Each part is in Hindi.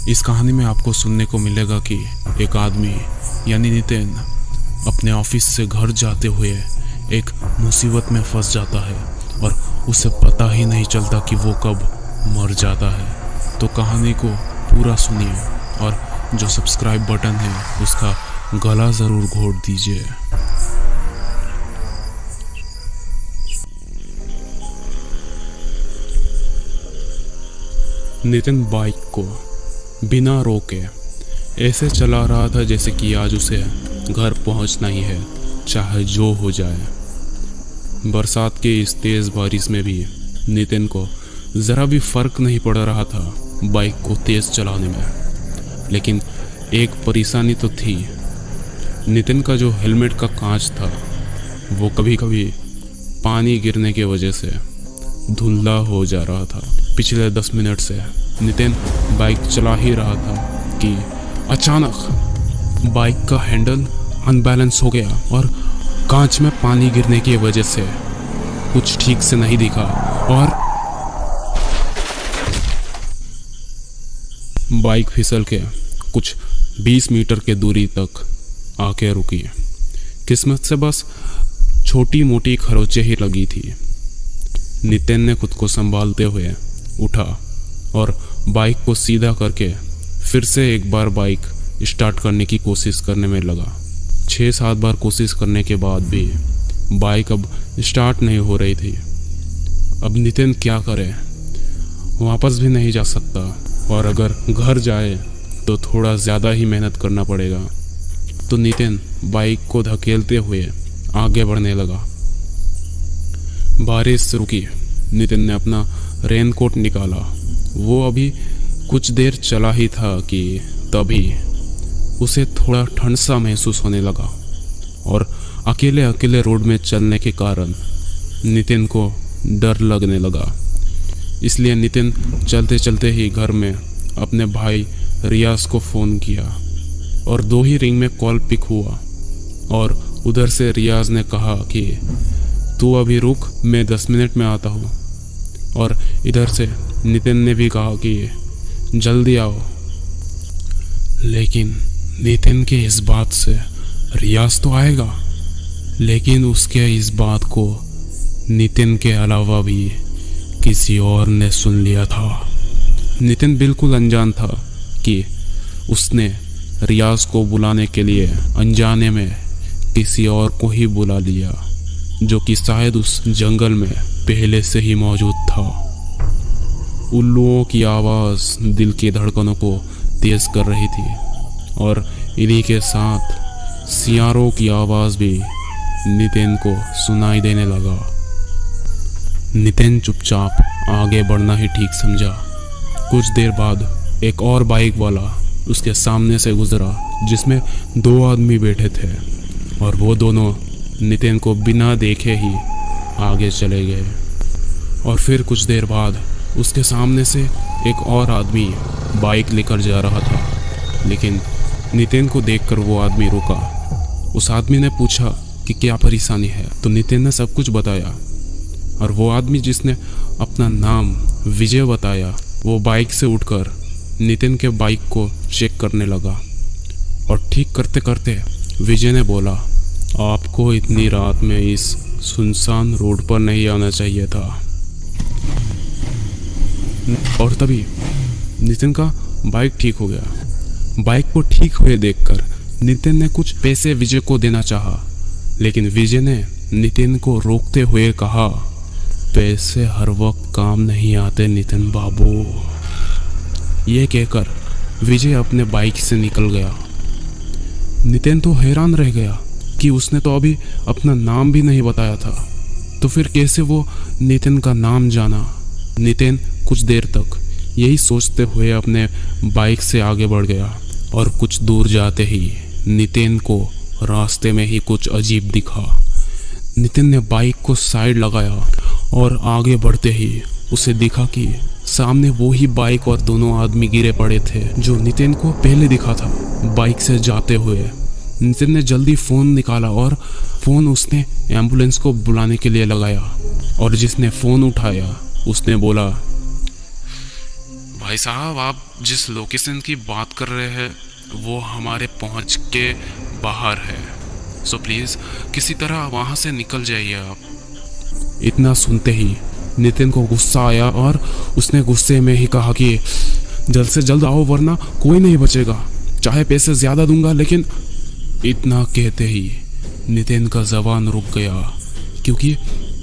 इस कहानी में आपको सुनने को मिलेगा कि एक आदमी यानी नितिन अपने ऑफिस से घर जाते हुए एक मुसीबत में फंस जाता है और उसे पता ही नहीं चलता कि वो कब मर जाता है। तो कहानी को पूरा सुनिए और जो सब्सक्राइब बटन है उसका गला ज़रूर घोट दीजिए। नितिन बाइक को बिना रोके ऐसे चला रहा था जैसे कि आज उसे घर पहुंचना ही है, चाहे जो हो जाए। बरसात के इस तेज़ बारिश में भी नितिन को ज़रा भी फ़र्क नहीं पड़ रहा था बाइक को तेज़ चलाने में। लेकिन एक परेशानी तो थी, नितिन का जो हेलमेट का कांच था वो कभी कभी पानी गिरने की वजह से धुंधला हो जा रहा था। पिछले 10 मिनट से नितिन बाइक चला ही रहा था कि अचानक बाइक का हैंडल अनबैलेंस हो गया और कांच में पानी गिरने की वजह से कुछ ठीक से नहीं दिखा और बाइक फिसल के कुछ 20 मीटर के दूरी तक आके रुकी। किस्मत से बस छोटी मोटी खरोंचें ही लगी थी। नितिन ने खुद को संभालते हुए उठा और बाइक को सीधा करके फिर से एक बार बाइक स्टार्ट करने की कोशिश करने में लगा। 6-7 बार कोशिश करने के बाद भी बाइक अब स्टार्ट नहीं हो रही थी। अब नितिन क्या करे, वापस भी नहीं जा सकता और अगर घर जाए तो थोड़ा ज़्यादा ही मेहनत करना पड़ेगा। तो नितिन बाइक को धकेलते हुए आगे बढ़ने लगा। बारिश रुकी, नितिन ने अपना रेनकोट निकाला। वो अभी कुछ देर चला ही था कि तभी उसे थोड़ा ठंड सा महसूस होने लगा और अकेले अकेले रोड में चलने के कारण नितिन को डर लगने लगा। इसलिए नितिन चलते चलते ही घर में अपने भाई रियाज को फ़ोन किया और 2 ही रिंग में कॉल पिक हुआ और उधर से रियाज ने कहा कि तू अभी रुक, मैं 10 मिनट में आता हूँ। और इधर से नितिन ने भी कहा कि जल्दी आओ। लेकिन नितिन के इस बात से रियाज तो आएगा, लेकिन उसके इस बात को नितिन के अलावा भी किसी और ने सुन लिया था। नितिन बिल्कुल अनजान था कि उसने रियाज को बुलाने के लिए अनजाने में किसी और को ही बुला लिया, जो कि शायद उस जंगल में पहले से ही मौजूद था। उल्लुओं की आवाज़ दिल की धड़कनों को तेज कर रही थी और इन्हीं के साथ सियारों की आवाज़ भी नितिन को सुनाई देने लगा। नितिन चुपचाप आगे बढ़ना ही ठीक समझा। कुछ देर बाद एक और बाइक वाला उसके सामने से गुजरा जिसमें 2 आदमी बैठे थे और वो दोनों नितिन को बिना देखे ही आगे चले गए। और फिर कुछ देर बाद उसके सामने से एक और आदमी बाइक लेकर जा रहा था, लेकिन नितिन को देखकर वो आदमी रुका। उस आदमी ने पूछा कि क्या परेशानी है, तो नितिन ने सब कुछ बताया और वो आदमी जिसने अपना नाम विजय बताया वो बाइक से उठकर नितिन के बाइक को चेक करने लगा और ठीक करते करते विजय ने बोला, आपको इतनी रात में इस सुनसान रोड पर नहीं आना चाहिए था। और तभी नितिन का बाइक ठीक हो गया। बाइक को ठीक हुए देखकर नितिन ने कुछ पैसे विजय को देना चाहा, लेकिन विजय ने नितिन को रोकते हुए कहा, पैसे हर वक्त काम नहीं आते नितिन बाबू। ये कहकर विजय अपने बाइक से निकल गया। नितिन तो हैरान रह गया कि उसने तो अभी अपना नाम भी नहीं बताया था, तो फिर कैसे वो नितिन का नाम जाना। नितिन कुछ देर तक यही सोचते हुए अपने बाइक से आगे बढ़ गया और कुछ दूर जाते ही नितिन को रास्ते में ही कुछ अजीब दिखा। नितिन ने बाइक को साइड लगाया और आगे बढ़ते ही उसे दिखा कि सामने वो ही बाइक और दोनों आदमी गिरे पड़े थे जो नितिन को पहले दिखा था बाइक से जाते हुए। नितिन ने जल्दी फ़ोन निकाला और फ़ोन उसने एम्बुलेंस को बुलाने के लिए लगाया और जिसने फ़ोन उठाया उसने बोला, भाई साहब, आप जिस लोकेशन की बात कर रहे हैं वो हमारे पहुंच के बाहर है, सो प्लीज़ किसी तरह वहाँ से निकल जाइए आप। इतना सुनते ही नितिन को गुस्सा आया और उसने गुस्से में ही कहा कि जल्द से जल्द आओ वरना कोई नहीं बचेगा, चाहे पैसे ज़्यादा दूंगा लेकिन। इतना कहते ही नितिन का जबान रुक गया, क्योंकि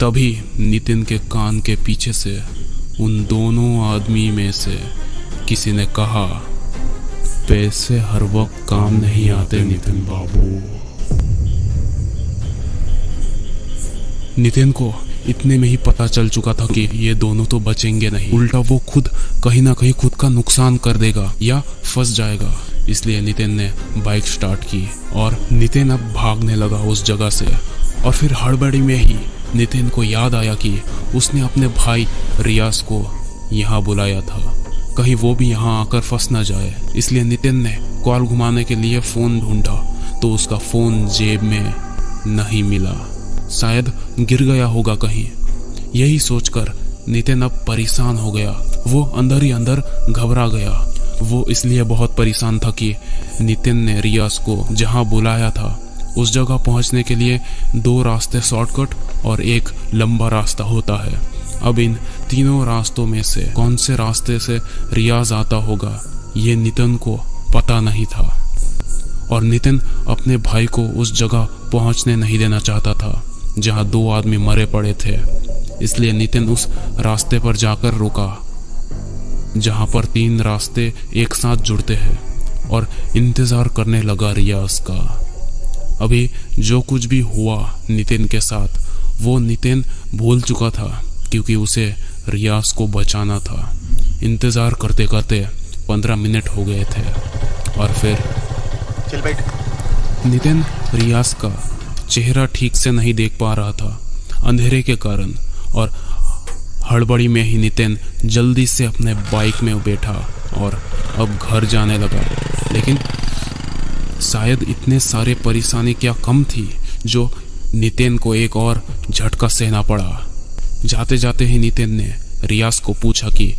तभी नितिन के कान के पीछे से उन दोनों आदमी में से किसी ने कहा, पैसे हर वक्त काम नहीं आते नितिन बाबू। नितिन को इतने में ही पता चल चुका था कि ये दोनों तो बचेंगे नहीं, उल्टा वो खुद कहीं ना कहीं खुद का नुकसान कर देगा या फंस जाएगा। इसलिए नितिन ने बाइक स्टार्ट की और नितिन अब भागने लगा उस जगह से। और फिर हड़बड़ी में ही नितिन को याद आया कि उसने अपने भाई रियाज को यहाँ बुलाया था, कहीं वो भी यहाँ आकर फंस न जाए। इसलिए नितिन ने कॉल घुमाने के लिए फ़ोन ढूंढा तो उसका फ़ोन जेब में नहीं मिला, शायद गिर गया होगा कहीं। यही सोचकर नितिन अब परेशान हो गया। वो अंदर ही अंदर घबरा गया। वो इसलिए बहुत परेशान था कि नितिन ने रियाज को जहाँ बुलाया था उस जगह पहुँचने के लिए 2 रास्ते शॉर्टकट और एक लंबा रास्ता होता है। अब इन तीनों रास्तों में से कौन से रास्ते से रियाज आता होगा ये नितिन को पता नहीं था। और नितिन अपने भाई को उस जगह पहुंचने नहीं देना चाहता था जहां 2 आदमी मरे पड़े थे। इसलिए नितिन उस रास्ते पर जाकर रुका जहां पर 3 रास्ते एक साथ जुड़ते हैं और इंतजार करने लगा रियाज का। अभी जो कुछ भी हुआ नितिन के साथ वो नितिन भूल चुका था, क्योंकि उसे रियाज को बचाना था। इंतजार करते करते 15 मिनट हो गए थे और फिर चल बैठ। नितिन रियाज का चेहरा ठीक से नहीं देख पा रहा था अंधेरे के कारण, और हड़बड़ी में ही नितिन जल्दी से अपने बाइक में बैठा और अब घर जाने लगा। लेकिन शायद इतने सारे परेशानी क्या कम थी जो नितिन को एक और झटका सहना पड़ा। जाते जाते ही नितिन ने रियाज को पूछा कि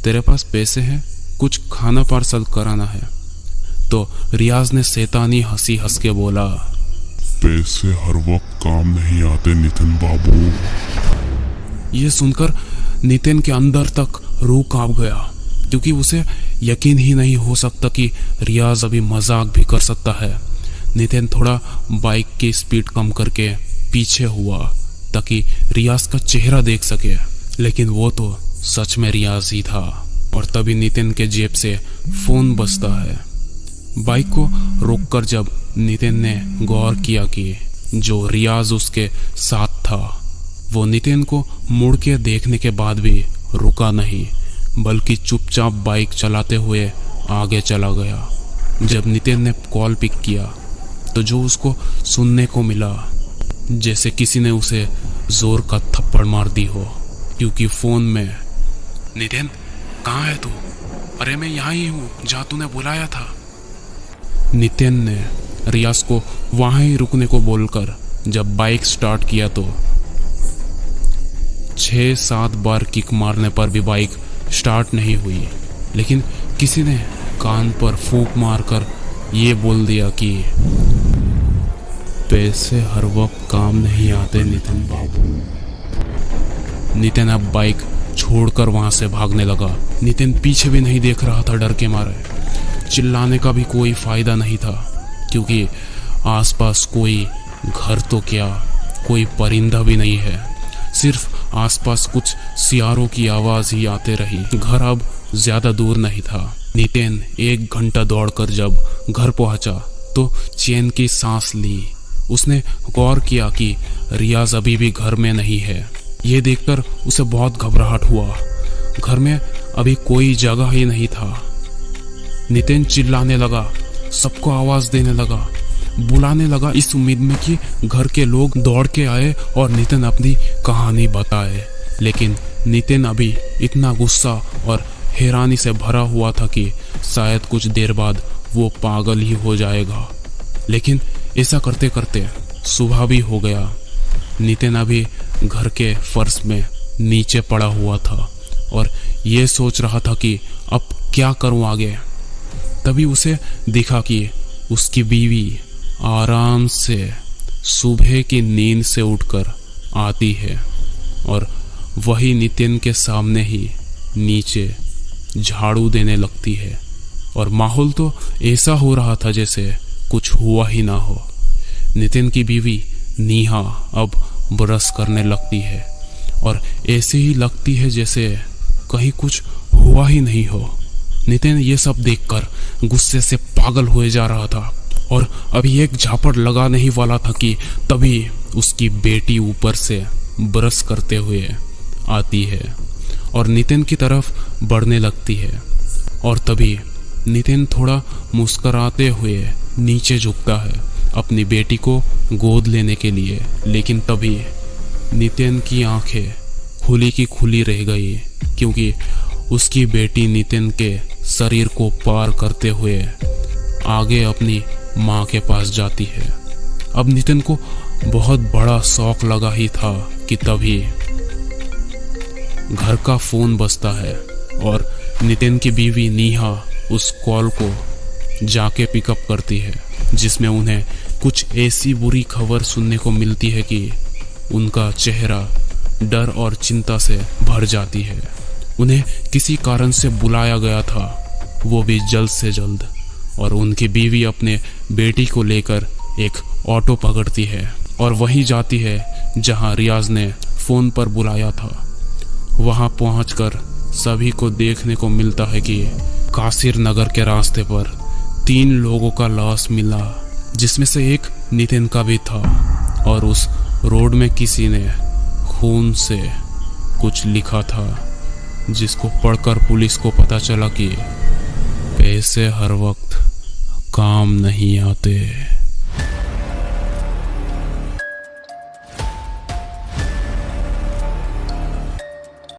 तेरे पास पैसे हैं, कुछ खाना पार्सल कराना है। तो रियाज ने शैतानी हंसी हंस के बोला, पैसे हर वक्त काम नहीं आते नितिन बाबू। ये सुनकर नितिन के अंदर तक रूह कांप गया, क्योंकि उसे यकीन ही नहीं हो सकता कि रियाज अभी मजाक भी कर सकता है। नितिन थोड़ा बाइक की स्पीड कम करके पीछे हुआ ताकि रियाज का चेहरा देख सके, लेकिन वो तो सच में रियाज ही था। और तभी नितिन के जेब से फोन बजता है। बाइक को रोककर जब नितिन ने गौर किया कि जो रियाज उसके साथ था वो नितिन को मुड़ के देखने के बाद भी रुका नहीं, बल्कि चुपचाप बाइक चलाते हुए आगे चला गया। जब नितिन ने कॉल पिक किया तो जो उसको सुनने को मिला जैसे किसी ने उसे जोर का थप्पड़ मार दी हो, क्योंकि फोन में, नितिन कहाँ है तू? अरे मैं यहाँ ही हूँ जहाँ तूने बुलाया था। नितिन ने रियाज को वहाँ ही रुकने को बोलकर जब बाइक स्टार्ट किया तो 6-7 बार किक मारने पर भी बाइक स्टार्ट नहीं हुई। लेकिन किसी ने कान पर फूंक मारकर ये बोल दिया कि पैसे हर वक्त काम नहीं आते नितिन बाबू। नितिन अब बाइक छोड़कर वहां से भागने लगा। नितिन पीछे भी नहीं देख रहा था डर के मारे। चिल्लाने का भी कोई फायदा नहीं था, क्योंकि आसपास कोई घर तो क्या कोई परिंदा भी नहीं है। सिर्फ आसपास कुछ सियारों की आवाज ही आते रही। घर अब ज्यादा दूर नहीं था। नितिन 1 घंटा दौड़कर जब घर पहुंचा तो चैन की सांस ली। उसने गौर किया कि रियाज अभी भी घर में नहीं है। ये देखकर उसे बहुत घबराहट हुआ। घर में अभी कोई जगह ही नहीं था। नितिन चिल्लाने लगा, सबको आवाज देने लगा, बुलाने लगा, इस उम्मीद में कि घर के लोग दौड़ के आए और नितिन अपनी कहानी बताए। लेकिन नितिन अभी इतना गुस्सा और हैरानी से भरा हुआ था कि शायद कुछ देर बाद वो पागल ही हो जाएगा। लेकिन ऐसा करते करते सुबह भी हो गया। नितिन अभी घर के फर्श में नीचे पड़ा हुआ था और ये सोच रहा था कि अब क्या करूं आगे। तभी उसे दिखा कि उसकी बीवी आराम से सुबह की नींद से उठकर आती है और वही नितिन के सामने ही नीचे झाड़ू देने लगती है। और माहौल तो ऐसा हो रहा था जैसे कुछ हुआ ही ना हो। नितिन की बीवी नेहा अब ब्रश करने लगती है और ऐसे ही लगती है जैसे कहीं कुछ हुआ ही नहीं हो। नितिन ये सब देखकर गुस्से से पागल हुए जा रहा था और अभी एक झापड़ लगाने ही वाला था कि तभी उसकी बेटी ऊपर से ब्रश करते हुए आती है और नितिन की तरफ बढ़ने लगती है। और तभी नितिन थोड़ा मुस्कुराते हुए नीचे झुकता है अपनी बेटी को गोद लेने के लिए, लेकिन तभी नितिन की आंखें खुली की खुली रह गई क्योंकि उसकी बेटी नितिन के शरीर को पार करते हुए आगे अपनी माँ के पास जाती है। अब नितिन को बहुत बड़ा शौक लगा ही था कि तभी घर का फोन बजता है और नितिन की बीवी नेहा उस कॉल को जाके पिकअप करती है, जिसमें उन्हें कुछ ऐसी बुरी खबर सुनने को मिलती है कि उनका चेहरा डर और चिंता से भर जाती है। उन्हें किसी कारण से बुलाया गया था, वो भी जल्द से जल्द, और उनकी बीवी अपने बेटी को लेकर एक ऑटो पकड़ती है और वहीं जाती है जहां रियाज ने फोन पर बुलाया था। वहां पहुंचकर सभी को देखने को मिलता है कि कासिर नगर के रास्ते पर 3 लोगों का लाश मिला, जिसमें से एक नितिन का भी था और उस रोड में किसी ने खून से कुछ लिखा था, जिसको पढ़कर पुलिस को पता चला कि पैसे हर वक्त काम नहीं आते।